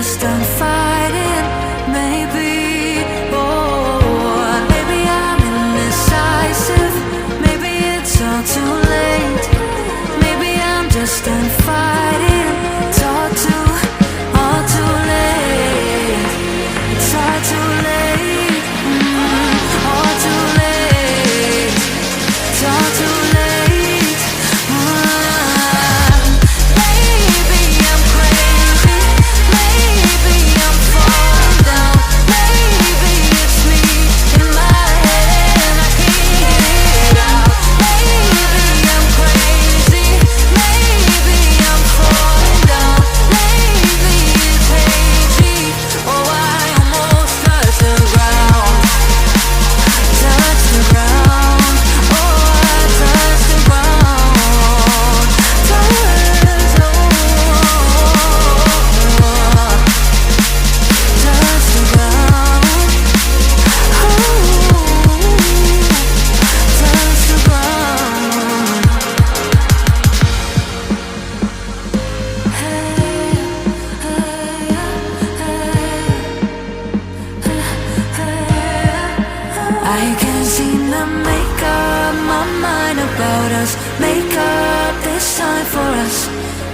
just done fighting. Maybe, oh, maybe I'm indecisive. Maybe it's all too late. Maybe I'm just done fighting. It's all too late. It's all too late. All too late. It's all too late. Maybe I'm crazy. Maybe I'm falling down. Maybe it's me in my head and I can't get it out. Maybe I'm crazy. Maybe I'm falling down. Maybe it's hazy. Oh, I almost touched the ground. Touch the ground. Oh, I touched the ground. Touch the ground. Touch the ground. I can't seem to make up my mind about us. Make up this time for us.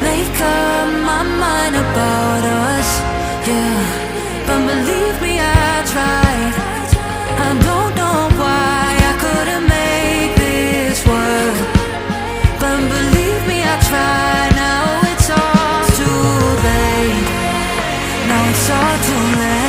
Make up my mind about us. Yeah, but believe me, I tried. I don't know why I couldn't make this work. But believe me, I tried. Now it's all too late. Now it's all too late.